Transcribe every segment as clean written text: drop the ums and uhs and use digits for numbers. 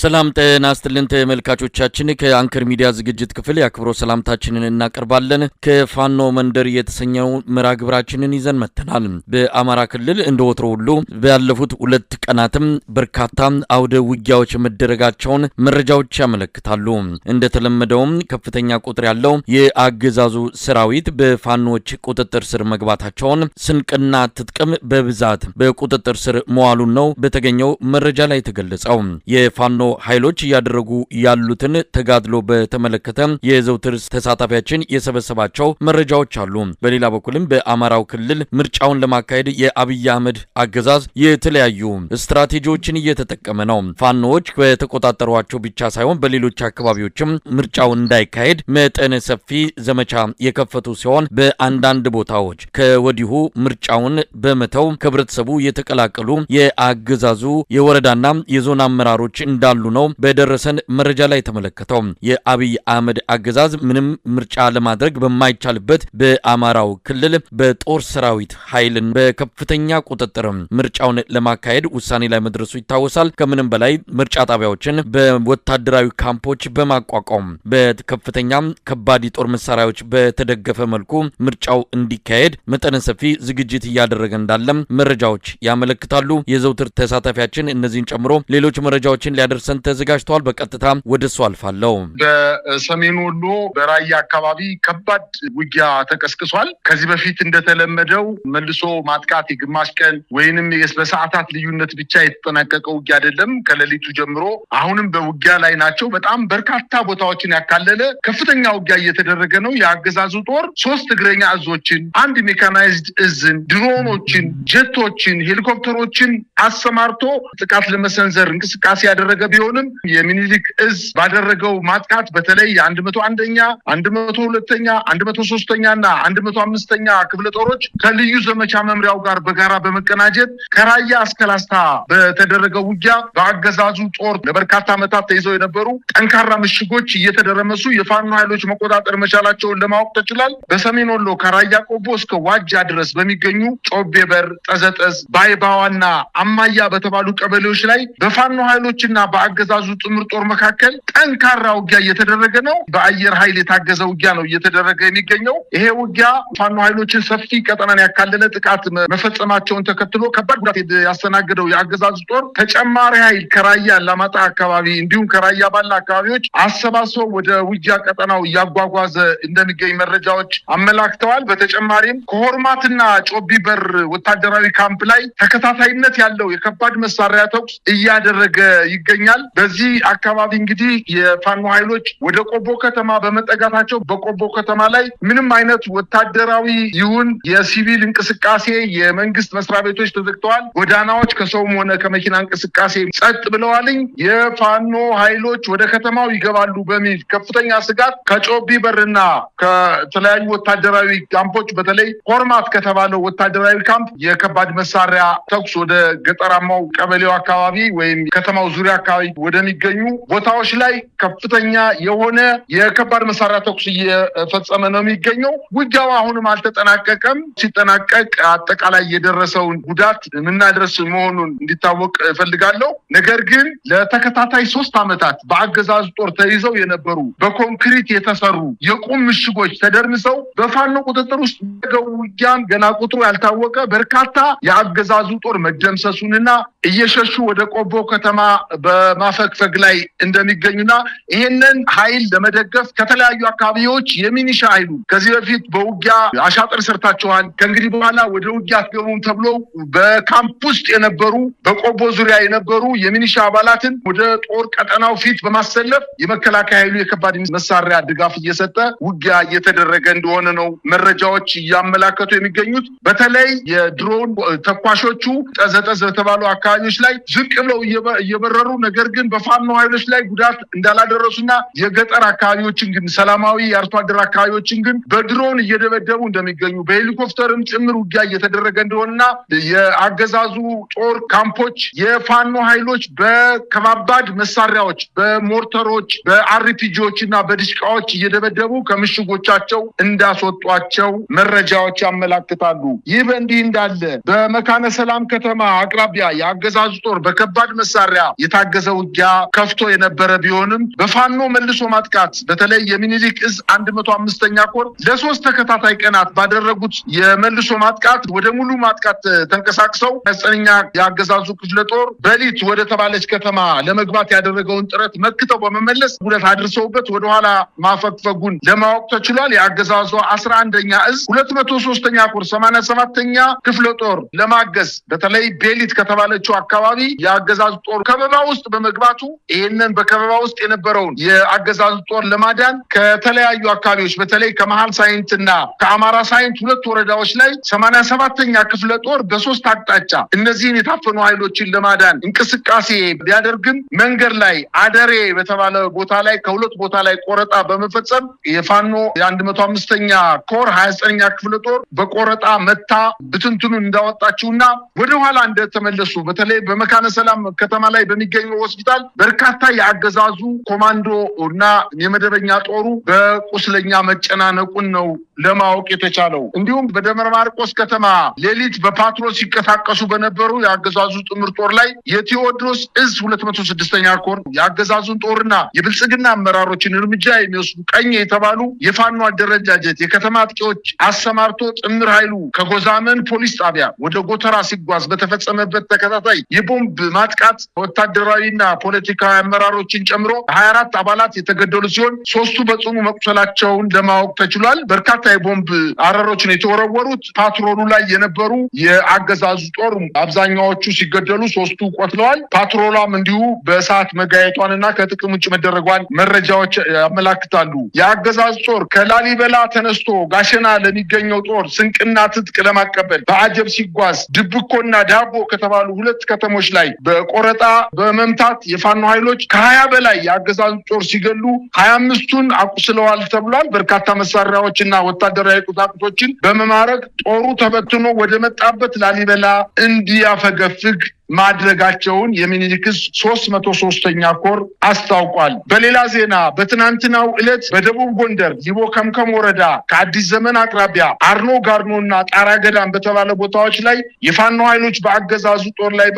ሰላም ጤና ይስጥልን ተመልካቾቻችን ከአንከር ሚዲያ ዝግጅት ክፍል ያክብሮ ሰላምታችንን እናቀርባለን። ከፋኖ መንደር የተሰኘው መራግብራችንን ይዘን መተናል። በአማራ ክልል እንደወትሮ ሁሉ ባለፉት 2 ቀናትም በርካታ አውደ ውጊያዎች መደረጋቸውን መረጃዎች ያመለክታሉ። እንደተለመደውም ከፍተኛ ቁጥር ያለው የአገዛዙ ሰራዊት በፋኖች ቁጥጥር ስር መግባታቸውን ስንቅና ትጥቅም በብዛት በቁጥጥር ስር መዋሉን ነው በተገኘው መረጃ ላይ ተገለጸው። የፋኖ ኃይሎች ያደረጉ ያሉትን ተጋድሎ በተመለከተ የዘውትር ተሳታፊያችን የሰበሰባቸው መረጃዎች አሉ። በሌላ በኩልም በአማራው ክልል ምርጫውን ለማካሄድ የአብይ አህመድ አገዛዝ የተለያዩ ስትራቴጂዎችን እየተጠቀመ ነው። ፋኖዎች በተቆጣጠሯቸው ብቻ ሳይሆን በሌሎች አካባቢዎችም ምርጫው እንዳይካሄድ መጠነ ሰፊ ዘመቻ የከፈቱ ሲሆን በአንዳንድ ቦታዎች ከወዲሁ ምርጫውን በመተው ከህብረተሰቡ የተቀላቀሉ የአገዛዙ የወረዳና የዞን አመራሮች እንዳሉ ነው በደረሰን መረጃ ላይ ተመለከተው። የአብይ አህመድ አገዛዝ ምንም ምርጫ ለማድረግ በማይቻልበት በአማራው ክልል በጦር ሰራዊት ኃይልን በከፍተኛ ቁጥጥር ምርጫውን ለማካሄድ ውሳኔ ላይ መድረሱ ይታወሳል። ከምንም በላይ ምርጫ ጣቢያዎችን በወታደራዊ ካምፖች በማቋቋም በከፍተኛ ከባድ የጦር መሳሪያዎች በተደገፈ መልኩ ምርጫው እንዲካሄድ መጠነ ሰፊ ዝግጅት እያደረገ እንዳለም መረጃዎች ያመለክታሉ። የዘውትር ተሳታፊያችን እነዚህን ጨምሮ ሌሎች መረጃዎችን ሊያደርሰን ተዘጋጅቷል። በቀጥታ ወደሱ አልፋለሁ። በሰሜን ወሎ በራያ አካባቢ ከባድ ውጊያ ተቀስቅሷል። ከዚህ በፊት እንደተለመደው መልሶ ማጥቃት የግማሽ ቀን ወይንም በሰዓታት ልዩነት ብቻ የተጠናቀቀ ውጊያ አይደለም። ከሌሊቱ ጀምሮ አሁንም በውጊያ ላይ ናቸው። በጣም በርካታ ቦታዎችን ያካለለ ከፍተኛ ውጊያ እየተደረገ ነው። የአገዛዙ ጦር 3 እግረኛ እዞችን፣ 1 ሜካናይዝድ እዝን፣ ድሮኖችን፣ ጀቶችን፣ ሄሊኮፕተሮችን አሰማርቶ ጥቃት ለመሰንዘር እንቅስቃሴ ያደረገ ቢሆንም የሚኒሊክ እዝ ባደረገው ማጥቃት በተለይ 101ኛ፣ 102ኛ፣ 103ኛ እና 105ኛ ክፍለ ጦሮች ከልዩ ዘመቻ መምሪያው ጋር በጋራ በመቀናጀት ከራያ እስከ ላስታ በተደረገው ውጊያ በአገዛዙ ጦር ለበርካታ ዓመታት ተይዘው የነበሩ ጠንካራ ምሽጎች እየተደረመሱ የፋኖ ኃይሎች መቆጣጠር መቻላቸውን ለማወቅ ተችሏል። በሰሜን ወሎ ከራያ ቆቦ እስከ ዋጃ ድረስ በሚገኙ ጮቤ በር፣ ጠዘጠዝ፣ ባይባዋና አማያ በተባሉ ቀበሌዎች ላይ በፋኖ ኃይሎችና በአገዛዙ ጥምር ጦር መካከል ጠንካራ ውጊያ እየተደረገ ነው። በአየር ኃይል የታገዘ ውጊያ ነው እየተደረገ የሚገኘው። ይሄ ውጊያ ፋኖ ኃይሎችን ሰፊ ቀጠናን ያካለለ ጥቃት መፈጸማቸውን ተከትሎ ከባድ ጉዳት ያስተናገደው የአገዛዙ ጦር ተጨማሪ ኃይል ከራያ አላማጣ አካባቢ እንዲሁም ከራያ ባላ አካባቢዎች አሰባስበው ወደ ውጊያ ቀጠናው እያጓጓዘ እንደሚገኝ መረጃዎች አመላክተዋል። በተጨማሪም ከሆርማትና ጮቢ በር ወታደራዊ ካምፕ ላይ ተከታታይነት ያለው የከባድ መሳሪያ ተኩስ እያደረገ ይገኛል። በዚህ አካባቢ እንግዲህ የፋኖ ኃይሎች ወደ ቆቦ ከተማ በመጠጋታቸው በቆቦ ከተማ ላይ ምንም አይነት ወታደራዊ ይሁን የሲቪል እንቅስቃሴ የመንግስት መስሪያ ቤቶች ተዘግተዋል። ጎዳናዎች ከሰውም ሆነ ከመኪና እንቅስቃሴ ጸጥ ብለዋልኝ። የፋኖ ኃይሎች ወደ ከተማው ይገባሉ በሚል ከፍተኛ ስጋት ከጮቢ በርና ከተለያዩ ወታደራዊ ካምፖች በተለይ ሆርማት ከተባለው ወታደራዊ ካምፕ የከባድ መሳሪያ ተኩስ ወደ ገጠራማው ቀበሌው አካባቢ ወይም ከተማው ዙሪያ አካባቢ ወደሚገኙ ቦታዎች ላይ ከፍተኛ የሆነ የከባድ መሳሪያ ተኩስ እየፈጸመ ነው የሚገኘው። ውጊያው አሁንም አልተጠናቀቀም። ሲጠናቀቅ አጠቃላይ የደረሰውን ጉዳት ምናደርስ መሆኑን እንዲታወቅ እፈልጋለሁ። ነገር ግን ለተከታታይ 3 ዓመታት በአገዛዙ ጦር ተይዘው የነበሩ በኮንክሪት የተሰሩ የቁም ምሽጎች ተደርምሰው በፋኖ ቁጥጥር ውስጥ ገው ውጊያም ገና ቁጥሩ ያልታወቀ በርካታ የአገዛዙ ጦር መደምሰሱንና እየሸሹ ወደ ቆቦ ከተማ በማፈግፈግ ላይ እንደሚገኙና ይሄንን ኃይል ለመደገፍ ከተለያዩ አካባቢዎች የሚኒሻ ኃይሉ ከዚህ በፊት በውጊያ አሻጥር ሰርታቸዋል፣ ከእንግዲህ በኋላ ወደ ውጊያ አትገቡም ተብሎ በካምፕ ውስጥ የነበሩ በቆቦ ዙሪያ የነበሩ የሚኒሻ አባላትን ወደ ጦር ቀጠናው ፊት በማሰለፍ የመከላከያ ኃይሉ የከባድ መሳሪያ ድጋፍ እየሰጠ ውጊያ እየተደረገ እንደሆነ ነው መረጃዎች እያመላከቱ የሚገኙት። በተለይ የድሮን ተኳሾቹ ጠዘጠዝ በተባሉ አካባቢዎች ላይ ዝቅ ብለው እየበረሩ ነገር ግን በፋኖ ኃይሎች ላይ ጉዳት እንዳላደረሱና የገጠር አካባቢዎችን ግን ሰላማዊ የአርሶ አደር አካባቢዎችን ግን በድሮን እየደበደቡ እንደሚገኙ በሄሊኮፕተርም ጭምር ውጊያ እየተደረገ እንደሆነና የአገዛዙ ጦር ካምፖች የፋኖ ኃይሎች በከባባድ መሳሪያዎች በሞርተሮች በአርፒጂዎች እና በድሽቃዎች እየደበደቡ ከምሽጎቻቸው እንዳስወጧቸው መረጃዎች ያመላክታሉ። ይህ በእንዲህ እንዳለ በመካነ ሰላም ከተማ አቅራቢያ የአገዛዙ ጦር በከባድ መሳሪያ የታገዘ ውጊያ ከፍቶ የነበረ ቢሆንም በፋኖ መልሶ ማጥቃት በተለይ የሚኒሊክ እዝ 105ኛ ኮር ለሶስት ተከታታይ ቀናት ባደረጉት የመልሶ ማጥቃት ወደ ሙሉ ማጥቃት ተንቀሳቅሰው አስረኛ የአገዛዙ ክፍለ ጦር በሊት ወደ ተባለች ከተማ ለመግባት ያደረገውን ጥረት መክተው በመመለስ ጉዳት አድርሰውበት ወደ ኋላ ማፈግፈጉን ለማወቅ ተችሏል። የአገዛዙ 11ኛ እዝ 203ኛ ኮር 87ኛ ክፍለ ጦር ለማገዝ በተለይ ቤሊት ከተባለችው አካባቢ የአገዛዙ ጦር ከበባ ውስጥ በመግባቱ ይሄንን በከበባ ውስጥ የነበረውን የአገዛዙ ጦር ለማዳን ከተለያዩ አካባቢዎች በተለይ ከመሃል ሳይንትና ከአማራ ሳይንት ሁለት ወረዳዎች ላይ 87ኛ ክፍለ ጦር በሶስት አቅጣጫ እነዚህን የታፈኑ ኃይሎችን ለማዳን እንቅስቃሴ ቢያደርግም መንገድ ላይ አደሬ በተባለ ቦታ ላይ ከሁለት ቦታ ላይ ቆረጣ በመፈጸም የፋኖ የ105ኛ ኮር 29ኛ ክፍለ ጦር በቆረጣ መታ ብትንትኑን እንዳወጣችውና ወደ ኋላ እንደተመለሱ በተለይ በመካነ ሰላም ከተማ ላይ በሚገኘው ሆስፒታል በርካታ የአገዛዙ ኮማንዶ እና የመደበኛ ጦሩ በቁስለኛ መጨናነቁን ነው ለማወቅ የተቻለው። እንዲሁም በደብረ ማርቆስ ከተማ ሌሊት በፓትሮል ሲንቀሳቀሱ በነበሩ የአገዛዙ ጥምር ጦር ላይ የቴዎድሮስ እዝ 206ኛ ኮር የአገዛዙን ጦርና የብልጽግና አመራሮችን እርምጃ የሚወስዱ ቀኝ የተባሉ የፋኖ አደረጃጀት የከተማ አጥቂዎች አሰማርቶ ጥምር ኃይሉ ከጎዛመን ፖሊስ ጣቢያ ወደ ጎተራ ሲጓዝ በተፈጸመበት ተከታታይ የቦምብ ማጥቃት ወታደራዊና ፖለቲካዊ አመራሮችን ጨምሮ 24 አባላት የተገደሉ ሲሆን 3ቱ በጽኑ መቁሰላቸውን ለማወቅ ተችሏል። በርካታ የቦምብ አረሮችን የተወረወሩት ፓትሮሉ ላይ የነበሩ የአገዛዙ ጦር አብዛኛዎቹ ሲገደሉ 3ቱ ቆስለዋል። ፓትሮሏም እንዲሁ በሰዓት መጋየቷንና ከጥቅም ውጭ መደረጓን መረጃዎች ያመላክታሉ። የአገዛዙ ጦር ከላሊበላ ተነስቶ ጋሸና ለሚገኘው ጦር ስንቅና ትጥቅ ለማቀበል በአጀብ ሲጓዝ ድብኮና ዳቦ ከተባሉ ሁለት ከተሞች ላይ በቆረጣ በመምታት የፋኖ ኃይሎች ከ20 በላይ የአገዛዙ ጦር ሲገሉ 25ቱን አቁስለዋል ተብሏል። በርካታ መሳሪያዎችና ወታደራዊ ቁሳቁሶችን በመማረክ ጦሩ ተበትኖ ወደ መጣበት ላሊበላ እንዲያፈገፍግ ማድረጋቸውን የሚኒሊክ እዝ 303ኛ ኮር አስታውቋል። በሌላ ዜና በትናንትናው ዕለት በደቡብ ጎንደር ሊቦ ከምከም ወረዳ ከአዲስ ዘመን አቅራቢያ አርኖ ጋርኖና ጣራ ገዳም በተባለ ቦታዎች ላይ የፋኖ ኃይሎች በአገዛዙ ጦር ላይ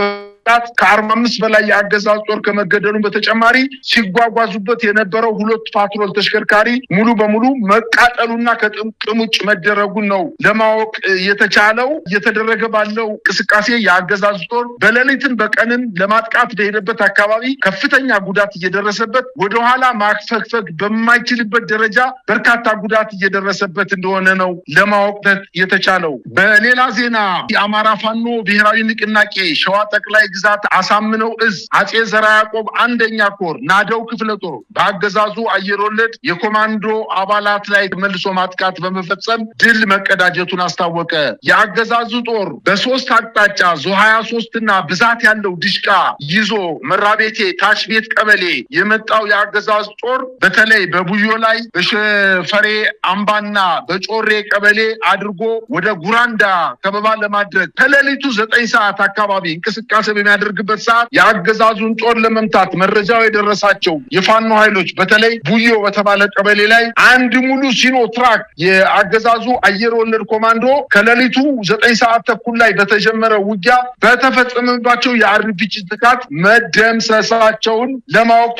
ከ45 በላይ የአገዛዙ ጦር ከመገደሉ በተጨማሪ ሲጓጓዙበት የነበረው ሁለት ፓትሮል ተሽከርካሪ ሙሉ በሙሉ መቃጠሉና ከጥቅም ውጭ መደረጉን ነው ለማወቅ የተቻለው። እየተደረገ ባለው እንቅስቃሴ የአገዛዙ ጦር በሌሊትም በቀንም ለማጥቃት በሄደበት አካባቢ ከፍተኛ ጉዳት እየደረሰበት ወደኋላ ማፈግፈግ በማይችልበት ደረጃ በርካታ ጉዳት እየደረሰበት እንደሆነ ነው ለማወቅ የተቻለው። በሌላ ዜና የአማራ ፋኖ ብሔራዊ ንቅናቄ ሸዋ ጠቅላይ ግዛት አሳምነው እዝ አጼ ዘራ ያዕቆብ 1ኛ ኮር ናደው ክፍለ ጦር በአገዛዙ አየር ወለድ የኮማንዶ አባላት ላይ መልሶ ማጥቃት በመፈጸም ድል መቀዳጀቱን አስታወቀ። የአገዛዙ ጦር በሶስት አቅጣጫ ዙ23 እና ብዛት ያለው ድሽቃ ይዞ መራቤቴ ታች ቤት ቀበሌ የመጣው የአገዛዙ ጦር በተለይ በቡዮ ላይ በሸፈሬ አምባና በጮሬ ቀበሌ አድርጎ ወደ ጉራንዳ ከበባ ለማድረግ ከሌሊቱ 9 ሰዓት አካባቢ እንቅስቃሴ በሚያደርግበት ሰዓት የአገዛዙን ጦር ለመምታት መረጃው የደረሳቸው የፋኖ ኃይሎች በተለይ ቡዮ በተባለ ቀበሌ ላይ አንድ ሙሉ ሲኖ ትራክ የአገዛዙ አየር ወለድ ኮማንዶ ከሌሊቱ 9 ሰዓት ተኩል ላይ በተጀመረ ውጊያ በተፈጸመባቸው የአርፒጂ ጥቃት መደምሰሳቸውን ለማወቅ